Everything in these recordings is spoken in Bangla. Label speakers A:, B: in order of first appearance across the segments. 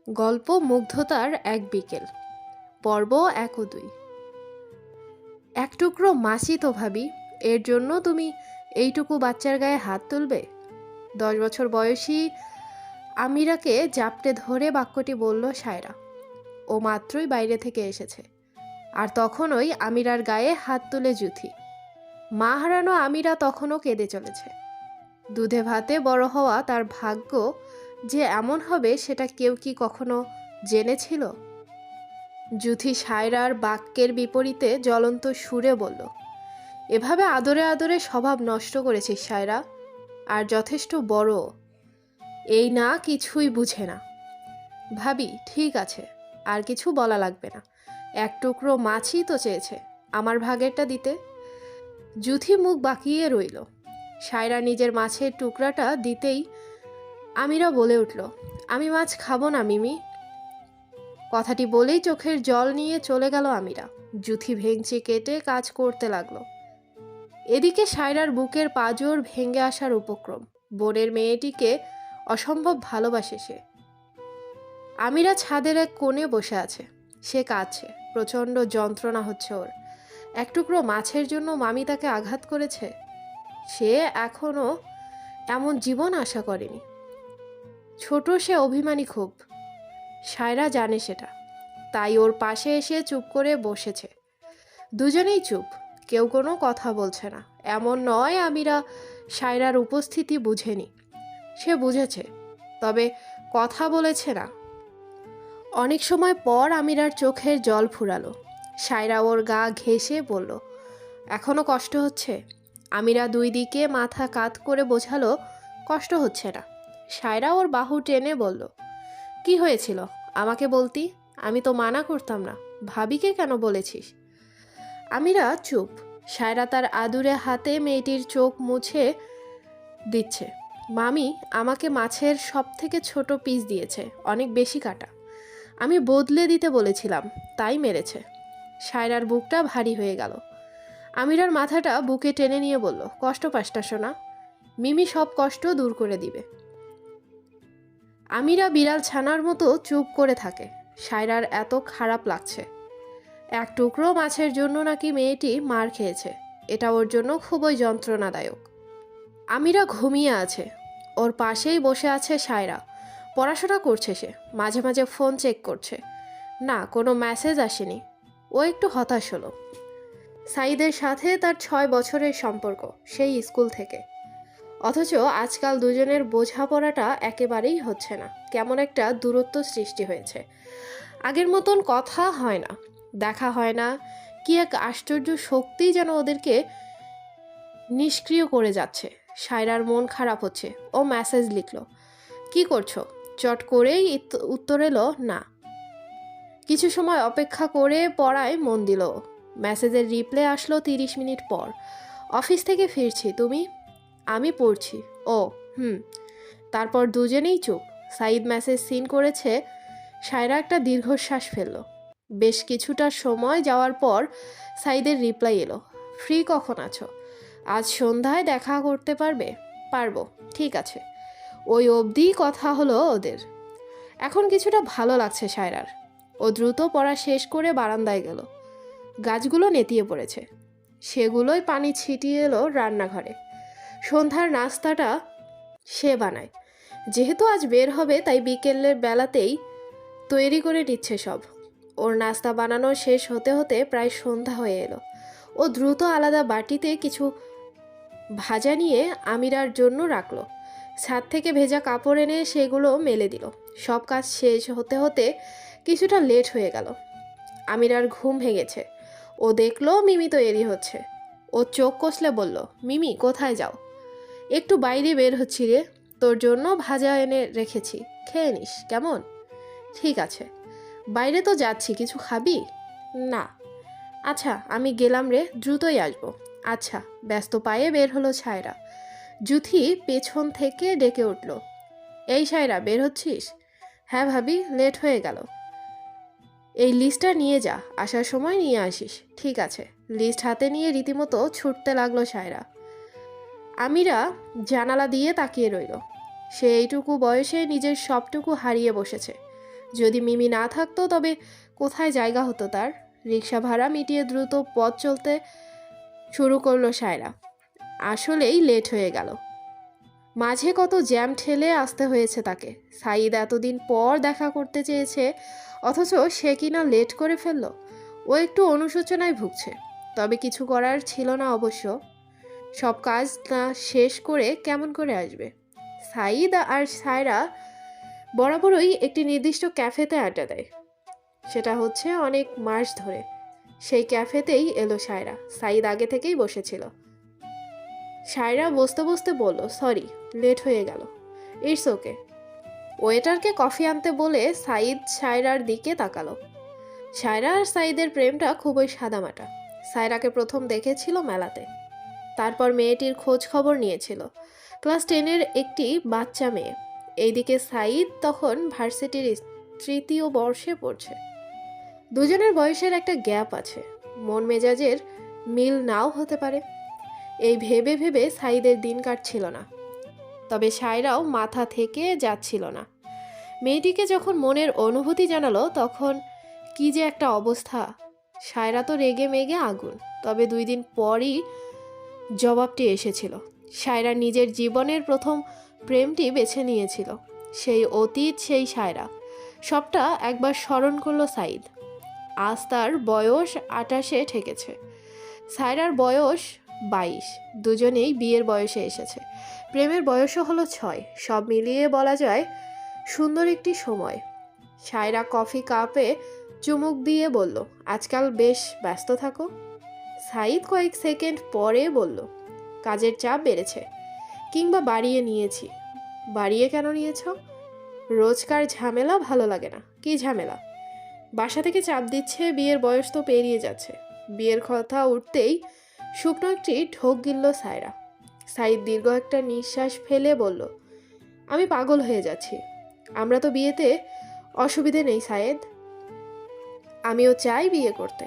A: গল্প মুগ্ধতার এক বিকেল, পর্ব ১ ও ২। এক টুকরো মাছি তো ভাবি, এর জন্য তুমি এইটুকু বাচ্চার গায়ে হাত তুলবে? ১০ বছর বয়সী আমিরাকে জাপটে ধরে বাক্যটি বলল সায়রা। ও মাত্রই বাইরে থেকে এসেছে, আর তখনই আমিরার গায়ে হাত তুলে জুথি। মা হারানো আমিরা তখনও কেঁদে চলেছে। দুধে ভাতে বড় হওয়া তার ভাগ্য যে এমন হবে সেটা কেউ কি কখনো জেনেছিল? জুথি সায়রার বাক্যের বিপরীতে জ্বলন্ত সুরে বলল, এভাবে আদরে আদরে স্বভাব নষ্ট করেছিস সায়রা, আর যথেষ্ট বড়। এই না কিছুই বুঝে না। ভাবি ঠিক আছে, আর কিছু বলা লাগবে না। এক টুকরো মাছই তো চেয়েছে, আমার ভাগেরটা দিতে। জুথি মুখ বাঁকিয়ে রইল। সায়রা নিজের মাছের টুকরাটা দিতেই আমিরা বলে উঠল, আমি মাছ খাবো না মিমি। কথাটি বলেই চোখের জল নিয়ে চলে গেল আমিরা। জুথি ভেঙচি কেটে কাজ করতে লাগলো। এদিকে সায়রার বুকের পাঁজর ভেঙে আসার উপক্রম। বোনের মেয়েটিকে অসম্ভব ভালোবাসে সে। আমিরা ছাদের এক কোণে বসে আছে। সে কাঁদছে, প্রচণ্ড যন্ত্রণা হচ্ছে ওর। এক টুকরো মাছের জন্য মামি তাকে আঘাত করেছে। সে এখনো এমন জীবন আশা করেনি। ছোট সে অভিমানী খুব, সায়রা জানে সেটা, তাই ওর পাশে এসে চুপ করে বসেছে। দুজনেই চুপ, কেউ কোনো কথা বলছে না। এমন নয় আমিরা সায়রার উপস্থিতি বুঝেনি, সে বুঝেছে, তবে কথা বলেছে না। অনেক সময় পর আমিরার চোখের জল ফুরালো। সায়রা ওর গা ঘেঁষে বলল, এখনো কষ্ট হচ্ছে? আমিরা দুই দিকে মাথা কাত করে বোঝালো, কষ্ট হচ্ছে না। সায়রা ওর বাহু টেনে বলল, কি হয়েছিল আমাকে বলতি? আমি তো মানা করতাম না, ভাবিকে কেন বলেছিস? আমিরা চুপ। সায়রা তার আদুরে হাতে মেয়েটির চোখ মুছে দিচ্ছে। মামি আমাকে মাছের সব থেকে ছোট পিস দিয়েছে, অনেক বেশি কাটা। আমি বদলে দিতে বলেছিলাম, তাই মেরেছে। সায়রার বুকটা ভারী হয়ে গেল। আমিরার মাথাটা বুকে টেনে নিয়ে বলল, কষ্ট পাসটা শোনা, মিমি সব কষ্ট দূর করে দিবে। আমিরা বিড়াল ছানার মতো চুপ করে থাকে। সায়রার এত খারাপ লাগছে। এক টুকরো মাছের জন্য নাকি মেয়েটি মার খেয়েছে, এটা ওর জন্য খুবই যন্ত্রণাদায়ক। আমিরা ঘুমিয়ে আছে। ওর পাশেই বসে আছে সায়রা। পড়াশোনা করছে সে, মাঝে মাঝে ফোন চেক করছে। না, কোনো মেসেজ আসেনি। ও একটু হতাশ হলো। সাইদের সাথে তার 6 বছরের সম্পর্ক, সেই স্কুল থেকে। অথচ আজকাল দুজনের বোঝাপড়াটা একেবারেই হচ্ছে না। কেমন একটা দূরত্ব সৃষ্টি হয়েছে। আগের মতন কথা হয় না, দেখা হয় না। কি এক আশ্চর্য শক্তি যেন ওদেরকে নিষ্ক্রিয় করে যাচ্ছে। সায়রার মন খারাপ হচ্ছে। ও মেসেজ লিখল, কি করছো? চট করেই উত্তর এলো না। কিছু সময় অপেক্ষা করে পড়ায় মন দিল। মেসেজের রিপ্লাই আসলো 30 মিনিট পর, অফিস থেকে ফিরছি, তুমি? আমি পড়ছি। ও তারপর দুজনেই চুপ। সাইদ মেসেজ সিন করেছে। সায়রা একটা দীর্ঘশ্বাস ফেলল। বেশ কিছুটা সময় যাওয়ার পর সাইদের রিপ্লাই এলো, ফ্রি কখন আছো? আজ সন্ধ্যায় দেখা করতে পারবে? পারবো। ঠিক আছে। ওই অবধি কথা হলো ওদের। এখন কিছুটা ভালো লাগছে সায়রার। ও দ্রুত পড়া শেষ করে বারান্দায় গেল। গাছগুলো নেতিয়ে পড়েছে, সেগুলোই পানি ছিটিয়ে এলো রান্নাঘরে। সন্ধ্যার নাস্তাটা সে বানায়। যেহেতু আজ বের হবে, তাই বিকেলের বেলাতেই তৈরি করে নিচ্ছে সব। ওর নাস্তা বানানো শেষ হতে হতে প্রায় সন্ধ্যা হয়ে এলো। ও দ্রুত আলাদা বাটিতে কিছু ভাজা নিয়ে আমিরার জন্য রাখলো। ছাদ থেকে ভেজা কাপড় এনে সেগুলো মেলে দিল। সব কাজ শেষ হতে হতে কিছুটা লেট হয়ে গেল। আমিরার ঘুম ভেঙেছে। ও দেখলো মিমি তৈরি হচ্ছে। ও চোখ কষলে বলল, মিমি কোথায় যাও? একটু বাইরে বের হচ্ছি রে, তোর জন্য ভাজা এনে রেখেছি, খেয়ে নিস কেমন? ঠিক আছে। বাইরে তো যাচ্ছি, কিছু খাবি? না। আচ্ছা আমি গেলাম রে, দ্রুতই আসবো। আচ্ছা। ব্যস্ত পায়ে বের হলো সায়রা। জুথি পেছন থেকে ডেকে উঠল, এই সায়রা বের হচ্ছিস? হ্যাঁ ভাবি, লেট হয়ে গেল। এই লিস্টটা নিয়ে যা, আসার সময় নিয়ে আসিস। ঠিক আছে। লিস্ট হাতে নিয়ে রীতিমতো ছুটতে লাগলো সায়রা। আমিরা জানালা দিয়ে তাকিয়ে রইল। সে এইটুকু বয়সে নিজের সবটুকু হারিয়ে বসেছে। যদি মিমি না থাকতো তবে কোথায় জায়গা হতো তার। রিক্সা ভাড়া মিটিয়ে দ্রুত পথ চলতে শুরু করলো সায়রা। আসলেই লেট হয়ে গেল। মাঝে কত জ্যাম ঠেলে আসতে হয়েছে তাকে। সাঈদ এতদিন পর দেখা করতে চেয়েছে, অথচ সে কিনা লেট করে ফেলল। ও একটু অনুশোচনায় ভুগছে, তবে কিছু করার ছিল না অবশ্য। সব কাজ না শেষ করে কেমন করে আসবে। সাঈদ আর সায়রা বরাবরই একটি নির্দিষ্ট ক্যাফেতে আড্ডা দেয়, সেটা হচ্ছে অনেক মাস ধরে। সেই ক্যাফেতেই এলো সায়রা। সাঈদ আগে থেকেই বসেছিল। সায়রা বসতে বসতে বলল, সরি, লেট হয়ে গেল। It's okay. ওয়েটারকে কফি আনতে বলে সাঈদ সায়রার দিকে তাকালো। সায়রা আর সাঈদের প্রেমটা খুবই সাদামাটা। সায়রাকে প্রথম দেখেছিল মেলাতে, তারপর মেয়েটির খোঁজ খবর নিয়েছিল। ক্লাস 10-এর একটি বাচ্চা মেয়ে। এইদিকে সাঈদ তখন ভার্সিটির তৃতীয় বর্ষে পড়ছে। দুজনের বয়সের একটা গ্যাপ আছে, মন মেজাজের মিল নাও হতে পারে। এই ভেবে ভেবে সাঈদের দিন কাটছিল না, তবে সায়রাও মাথা থেকে যাচ্ছিল না। মেয়েটিকে যখন মনের অনুভূতি জানালো তখন কি যে একটা অবস্থা। সায়রা তো রেগে মেগে আগুন, তবে 2 দিন পরই জবাবটি এসেছিল। সায়রা নিজের জীবনের প্রথম প্রেমটি বেছে নিয়েছিল। সেই অতীত, সেই সায়রা, সবটা একবার স্মরণ করলো সাঈদ। আজ তার বয়স 28-এ ঠেকেছে, সায়রার বয়স 22। দুজনেই বিয়ের বয়সে এসেছে। প্রেমের বয়সও হলো 6। সব মিলিয়ে বলা যায় সুন্দর একটি সময়। সায়রা কফি কাপে চুমুক দিয়ে বলল, আজকাল বেশ ব্যস্ত থাকো। সাঈদ কয়েক সেকেন্ড পরে বলল, কাজের চাপ বেড়েছে, কিংবা বাড়িয়ে নিয়েছি। বাড়িয়ে কেন নিয়েছ? রোজকার ঝামেলা ভালো লাগে না। কি ঝামেলা? বাসা থেকে চাপ দিচ্ছে, বিয়ের বয়স তো পেরিয়ে যাচ্ছে। বিয়ের কথা উঠতেই শুকনো একটি ঢোক গিলল সায়রা। সাঈদ দীর্ঘ একটা নিঃশ্বাস ফেলে বলল, আমি পাগল হয়ে যাচ্ছি। আমরা তো বিয়েতে অসুবিধে নেই সায়েদ। আমিও চাই বিয়ে করতে,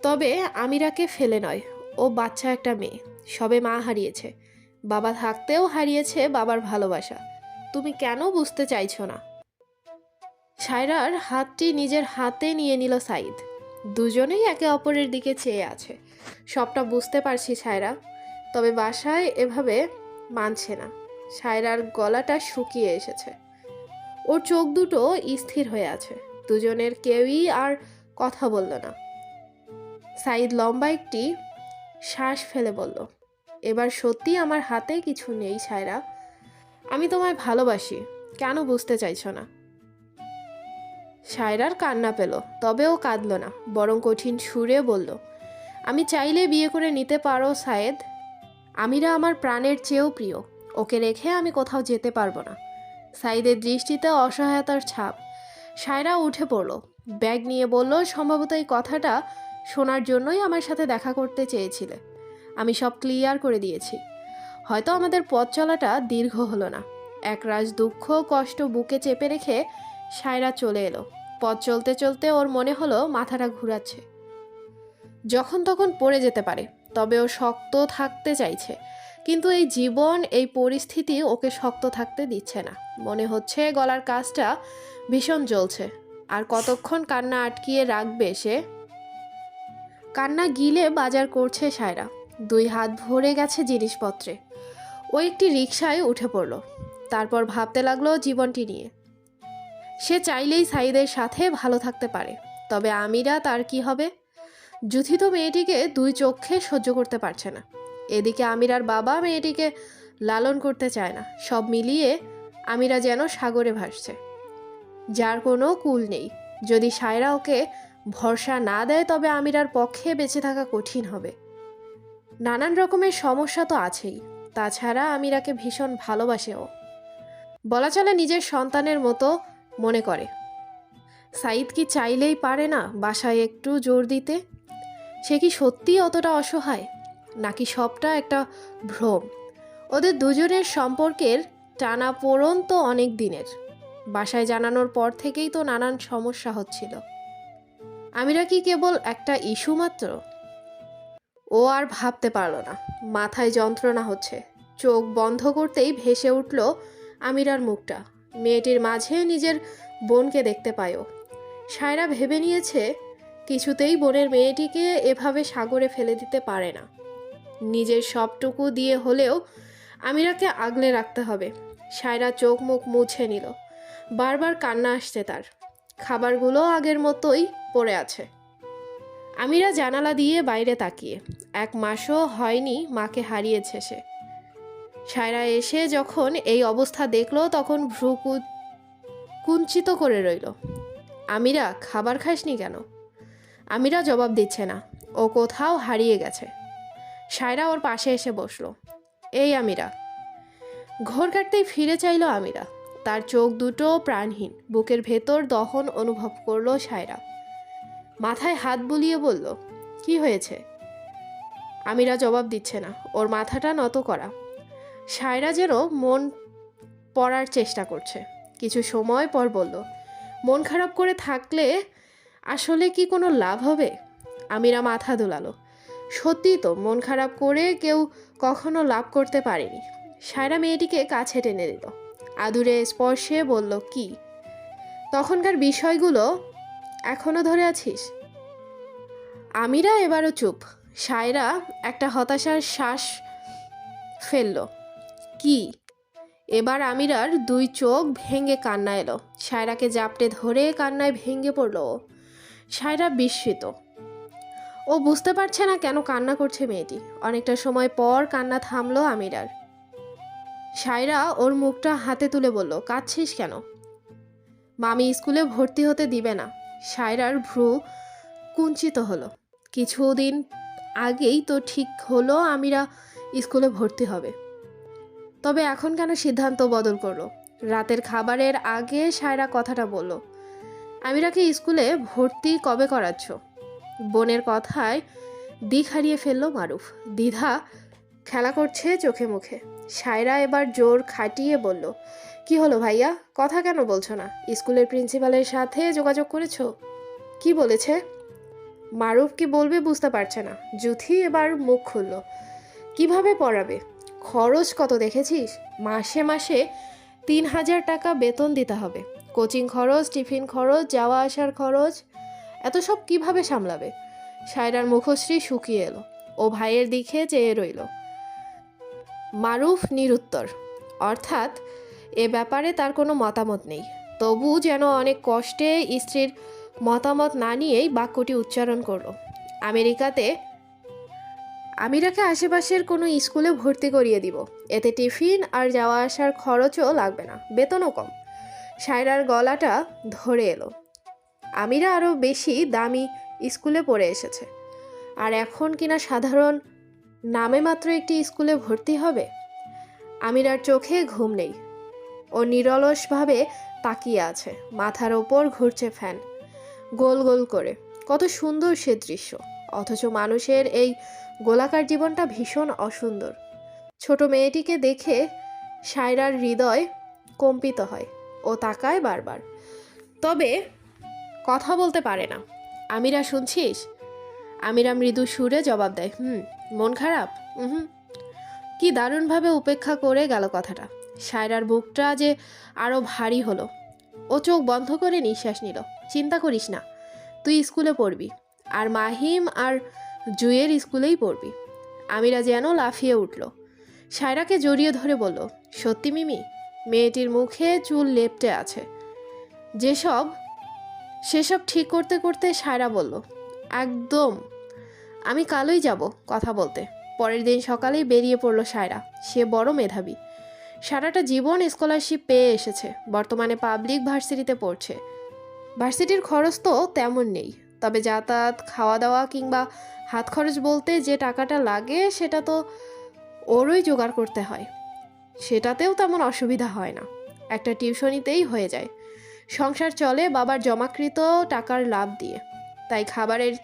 A: তবে আমিরাকে ফেলে নয়। ও বাচ্চা একটা মেয়ে, সবে মা হারিয়েছে, বাবা থাকতেও হারিয়েছে বাবার ভালোবাসা। তুমি কেন বুঝতে চাইছো না? সায়রার হাতটি নিজের হাতে নিয়ে নিল সাঈদ। দুজনেই একে অপরের দিকে চেয়ে আছে। সবটা বুঝতে পারছি সায়রা, তবে বাসায় এভাবে মানছে না। সায়রার গলাটা শুকিয়ে এসেছে, ওর চোখ দুটো স্থির হয়ে আছে। দুজনের কেউই আর কথা বলল না। সাঈদ লম্বা একটি শ্বাস ফেলে বলল, এবার সত্যি আমার হাতে কিছু নেই সায়রা। আমি তোমায় ভালোবাসি, কেন বুঝতে চাইছো না? সায়রার কান্না পেল, তবে ও কাঁদল না, বরং কঠিন সুরে বলল, আমি চাইলে বিয়ে করে নিতে পারো সায়েদ। আমিরা আমার প্রাণের চেয়েও প্রিয়, ওকে রেখে আমি কোথাও যেতে পারবো না। সাঈদের দৃষ্টিতে অসহায়তার ছাপ। সায়রা উঠে পড়ল, ব্যাগ নিয়ে বলল, সম্ভবত এই কথাটা শোনার জন্যই আমার সাথে দেখা করতে চেয়েছিলে। আমি সব ক্লিয়ার করে দিয়েছি। হয়তো আমাদের পথ চলাটা দীর্ঘ হলো না। একরাশ দুঃখ কষ্ট বুকে চেপে রেখে সায়রা চলে এলো। পথ চলতে চলতে ওর মনে হলো মাথাটা ঘুরাচ্ছে, যখন তখন পড়ে যেতে পারে। তবে ও শক্ত থাকতে চাইছে, কিন্তু এই জীবন, এই পরিস্থিতি ওকে শক্ত থাকতে দিচ্ছে না। মনে হচ্ছে গলার কাজটা ভীষণ জ্বলছে। আর কতক্ষণ কান্না আটকিয়ে রাখবে সে? কান্না গিলে বাজার করছে সায়রা। 2 হাত ভরে গেছে জিনিসপত্রে। ও একটি রিকশায় উঠে পড়ল। তারপর ভাবতে লাগলো জীবনটি নিয়ে। সে চাইলেই সাঈদের সাথে ভালো থাকতে পারে, তবে আমিরা, তার কি হবে? জুথি তো মেয়েটিকে 2 চোখে সহ্য করতে পারছে না। এদিকে আমিরার বাবা মেয়েটিকে লালন করতে চায় না। সব মিলিয়ে আমিরা যেন সাগরে ভাসছে, যার কোনো কূল নেই। যদি সায়রা ওকে ভরসা না দেয় তবে আমিরার পক্ষে বেঁচে থাকা কঠিন হবে। নানান রকমের সমস্যা তো আছেই। তাছাড়া আমিরাকে ভীষণ ভালোবাসে ও, বলা চলে নিজের সন্তানের মতো মনে করে। সাঈদ কি চাইলেই পারে না বাসায় একটু জোর দিতে? সে কি সত্যিই অতটা অসহায়, নাকি সবটা একটা ভ্রম? ওদের দুজনের সম্পর্কের টানাপোড়েন তো অনেক দিনের। বাসায় জানানোর পর থেকেই তো নানান সমস্যা হচ্ছিল। আমিরা কি কেবল একটা ইস্যু মাত্র? ও আর ভাবতে পারল না। মাথায় যন্ত্রণা হচ্ছে। চোখ বন্ধ করতেই ভেসে উঠল আমিরার মুখটা। মেয়েটির মাঝে নিজের বোনকে দেখতে পায়ও। সায়রা ভেবে নিয়েছে কিছুতেই বোনের মেয়েটিকে এভাবে সাগরে ফেলে দিতে পারে না। নিজের সবটুকু দিয়ে হলেও আমিরাকে আগলে রাখতে হবে। সায়রা চোখ মুখ মুছে নিল। বারবার কান্না আসছে তার। খাবারগুলো আগের মতোই পড়ে আছে। আমিরা জানালা দিয়ে বাইরে তাকিয়ে। 1 মাসও হয়নি মাকে হারিয়েছে সে। সায়রা এসে যখন এই অবস্থা দেখলো তখন ভ্রু কুঞ্চিত করে রইল। আমিরা, খাবার খাসনি কেন? আমিরা জবাব দিচ্ছে না। ও কোথাও হারিয়ে গেছে। সায়রা ওর পাশে এসে বসলো। এই আমিরা। ঘোর কাটতেই ফিরে চাইল আমিরা। তার চোখ দুটো প্রাণহীন। বুকের ভেতর দহন অনুভব করলো সায়রা। মাথায় হাত বুলিয়ে বলল, কি হয়েছে? আমিরা জবাব দিচ্ছে না। ওর মাথাটা নত করা। সায়রা যেন মন পড়ার চেষ্টা করছে। কিছু সময় পর বলল, মন খারাপ করে থাকলে আসলে কি কোনো লাভ হবে? আমিরা মাথা দুলালো। সত্যি তো, মন খারাপ করে কেউ কখনো লাভ করতে পারেনি। সায়রা মেয়েটিকে কাছে টেনে দিল। আদুরে স্পর্শে বলল, কি তখনকার বিষয়গুলো এখনো ধরে আছিস? আমিরা এবারও চুপ। সায়রা একটা হতাশার শ্বাস ফেলল। কি? এবার আমিরার 2 চোখ ভেঙে কান্না এলো। সায়রাকে জাপটে ধরে কান্নায় ভেঙে পড়ল। সায়রা বিস্মিত। ও বুঝতে পারছে না কেন কান্না করছে মেয়েটি। অনেকটা সময় পর কান্না থামলো আমিরার। সায়রা ওর মুখটা হাতে তুলে বলল, কাঁদছিস কেন? মামি স্কুলে ভর্তি হতে দিবে না। সায়রার ভ্রু কুঞ্চিত হলো। কিছুদিন আগেই তো ঠিক হলো আমিরা স্কুলে ভর্তি হবে, তবে এখন কেন সিদ্ধান্ত বদল করলো? রাতের খাবারের আগে সায়রা কথাটা বলল, আমিরাকে স্কুলে ভর্তি কবে করাচ্ছ? বোনের কথায় দিক হারিয়ে ফেললো মারুফ। দ্বিধা খেলা করছে চোখে মুখে। সায়রা এবার জোর খাটিয়ে বলল, কি হলো ভাইয়া, কথা কেন বলছো না? স্কুলের প্রিন্সিপালের সাথে যোগাযোগ করেছো? কি বলেছে? মারুফ কি বলবে বুঝতে পারছে না। জুথি এবার মুখ খুলল। কিভাবে পড়াবে? খরচ কত দেখেছিস? মাসে মাসে 3000 টাকা বেতন দিতে হবে। কোচিং খরচ, টিফিন খরচ, যাওয়া আসার খরচ, এত সব কিভাবে সামলাবে? সায়রার মুখশ্রী শুকিয়ে এলো। ও ভাইয়ের দিকে চেয়ে রইল। মারুফ নিরুত্তর। অর্থাৎ এ ব্যাপারে তার কোনো মতামত নেই। তবু যেন অনেক কষ্টে স্ত্রীর মতামত না নিয়েই বাক্যটি উচ্চারণ করলো, আমিরাকে আশেপাশের কোনো স্কুলে ভর্তি করিয়ে দিব। এতে টিফিন আর যাওয়া আসার খরচও লাগবে না, বেতনও কম। সায়রার গলাটা ধরে এলো। আমিরা আরও বেশি দামি স্কুলে পড়ে এসেছে, আর এখন কিনা সাধারণ নামে মাত্র একটি স্কুলে ভর্তি হবে। আমিরার চোখে ঘুম নেই। ও নিরলসভাবে তাকিয়ে আছে। মাথার ওপর ঘুরছে ফ্যান, গোল গোল করে। কত সুন্দর সে দৃশ্য, অথচ মানুষের এই গোলাকার জীবনটা ভীষণ অসুন্দর। ছোট মেয়েটিকে দেখে সায়রার হৃদয় কম্পিত হয়। ও তাকায় বারবার, তবে কথা বলতে পারে না। আমিরা, শুনছিস? আমিরা মৃদু সুরে জবাব দেয়, মন খারাপ? হুম। কি দারুণভাবে উপেক্ষা করে গেল কথাটা। সায়রার বুকটা যে আরও ভারী হলো। ও চোখ বন্ধ করে নিঃশ্বাস নিল। চিন্তা করিস না, তুই স্কুলে পড়বি, আর মাহিম আর জুয়ের স্কুলেই পড়বি। আমিরা যেন লাফিয়ে উঠল। সায়রাকে জড়িয়ে ধরে বলল, সত্যি মিমি? মেয়েটির মুখে চুল লেপ্টে আছে। সেসব ঠিক করতে করতে সায়রা বলল, একদম। আমি কালই যাব কথা বলতে। পরের দিন সকালেই বেরিয়ে পড়ল সায়রা। সে বড় মেধাবী। সারাটা জীবন স্কলারশিপ পেয়ে এসেছে। বর্তমানে পাবলিক ভার্সিটিতে পড়ছে। ভার্সিটির খরচ তো তেমন নেই, তবে যাতায়াত, খাওয়া দাওয়া কিংবা হাত খরচ বলতে যে টাকাটা লাগে সেটা তো ওরই জোগাড় করতে হয়। সেটাতেও তেমন অসুবিধা হয় না, একটা টিউশনিতেই হয়ে যায়। সংসার চলে বাবার জমাকৃত টাকার লাভ দিয়ে, তাই খাবারের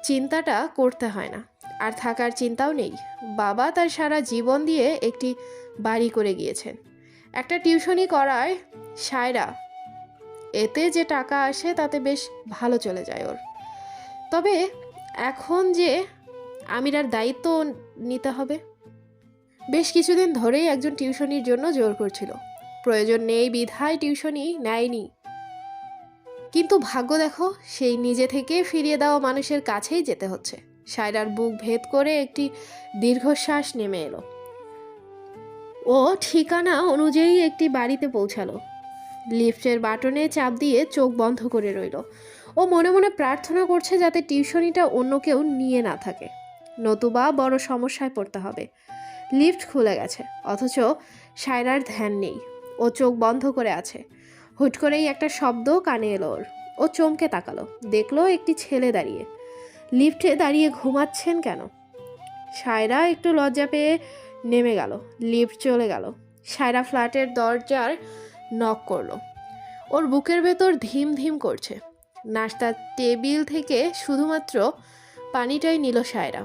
A: চিন্তাটা করতে হয় না। আর থাকার চিন্তাও নেই। বাবা তার সারা জীবন দিয়ে একটি বাড়ি করে গিয়েছেন। একটা টিউশনি করায় সায়রা, এতে যে টাকা আসে তাতে বেশ ভালো চলে যায় ওর। তবে এখন যে আমিরার দায়িত্ব নিতে হবে। বেশ কিছুদিন ধরেই একজন টিউশনির জন্য জোর করছিল। প্রয়োজন নেই বিধায় টিউশনি নেয়নি। কিন্তু ভাগ্য দেখো, সেই নিজে থেকে ফিরিয়ে দেওয়া মানুষের কাছেই যেতে হচ্ছে। সায়রার বুক ভেদ করে একটি দীর্ঘশ্বাস নেমে এলো। ও ঠিকানা অনুযায়ী একটি বাড়িতে পৌঁছালো। লিফটের বাটনে চাপ দিয়ে চোখ বন্ধ করে রইল। ও মনে মনে প্রার্থনা করছে যাতে টিউশনিটা অন্য কেউ নিয়ে না থাকে, নতুবা বড় সমস্যায় পড়তে হবে। লিফট খুলে গেছে, অথচ সায়রার ধ্যান নেই। ও চোখ বন্ধ করে আছে। হুট করেই একটা শব্দ কানে এলো ওর। ও চমকে তাকালো, দেখলো একটি ছেলে দাঁড়িয়ে। লিফটে দাঁড়িয়ে ঘুমাচ্ছেন কেন? সায়রা একটু লজ্জা পেয়ে নেমে গেল। লিফট চলে গেল। সায়রা ফ্ল্যাটের দরজার নক করলো। ওর বুকের ভেতর ধিম ধিম করছে। নাস্তার টেবিল থেকে শুধুমাত্র পানিটাই নিল সায়রা।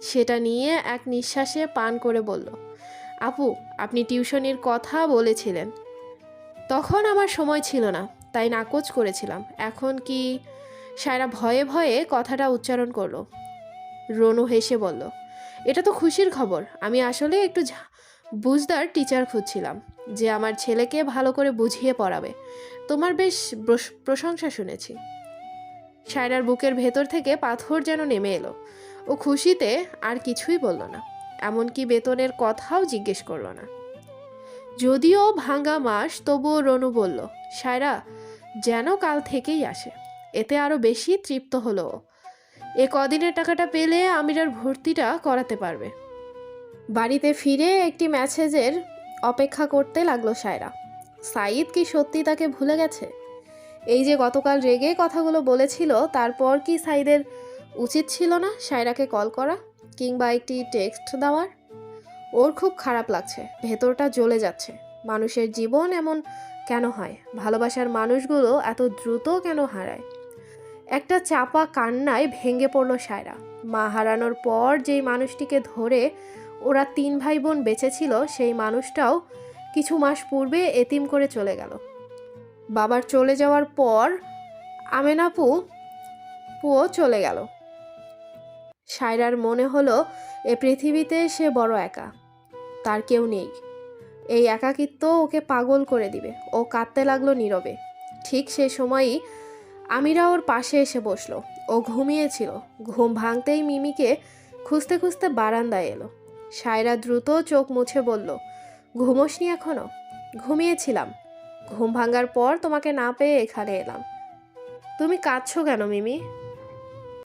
A: সেটা নিয়ে এক নিঃশ্বাসে পান করে বলল, আপু, আপনি টিউশনির কথা বলেছিলেন। তখন আমার সময় ছিল না, তাই নাকচ করেছিলাম। এখন কি? সায়রা ভয়ে ভয়ে কথাটা উচ্চারণ করলো। রনু হেসে বলল, এটা তো খুশির খবর। আমি আসলে একটু বুঝদার টিচার খুঁজছিলাম, যে আমার ছেলেকে ভালো করে বুঝিয়ে পড়াবে। তোমার বেশ প্রশংসা শুনেছি। সায়রার বুকের ভেতর থেকে পাথর যেন নেমে এলো। ও খুশিতে আর কিছুই বলল না, এমনকি বেতনের কথাও জিজ্ঞেস করল না। যদিও ভাঙ্গা মাস, তবুও রনু বলল, সায়রা যেন কাল থেকেই আসে। এতে আরও বেশি তৃপ্ত হলো। এ কদিনের টাকাটা পেলে আমিরার ভর্তিটা করাতে পারবে। বাড়িতে ফিরে একটি মেসেজের অপেক্ষা করতে লাগলো সায়রা। সাঈদ কি সত্যি তাকে ভুলে গেছে? এই যে গতকাল রেগে কথাগুলো বলেছিল, তারপর কি সাঈদের উচিত ছিল না সায়রাকে কল করা কিংবা একটি টেক্সট দেওয়ার? ওর খুব খারাপ লাগছে, ভেতরটা জ্বলে যাচ্ছে। মানুষের জীবন এমন কেন হয়? ভালোবাসার মানুষগুলো এত দ্রুত কেন হারায়? একটা চাপা কান্নায় ভেঙে পড়ল সায়রা। মা হারানোর পর যেই মানুষটিকে ধরে ওরা 3 ভাই বোন বেঁচে ছিল, সেই মানুষটাও কিছু মাস পূর্বে এতিম করে চলে গেল। বাবার চলে যাওয়ার পর পুও চলে গেল। সায়রার মনে হলো এ পৃথিবীতে সে বড় একা, তার কেউ নেই। এই একাকিত্ব ওকে পাগল করে দিবে। ও কাঁদতে লাগলো নীরবে। ঠিক সে সময়ই আমিরা ওর পাশে এসে বসলো। ও ঘুমিয়েছিল। ঘুম ভাঙতেই মিমিকে খুঁজতে খুঁজতে বারান্দায় এলো। সায়রা দ্রুত চোখ মুছে বলল, ঘুমোসনি এখনো? ঘুমিয়েছিলাম, ঘুম ভাঙার পর তোমাকে না পেয়ে এখানে এলাম। তুমি কাঁদছো কেন মিমি?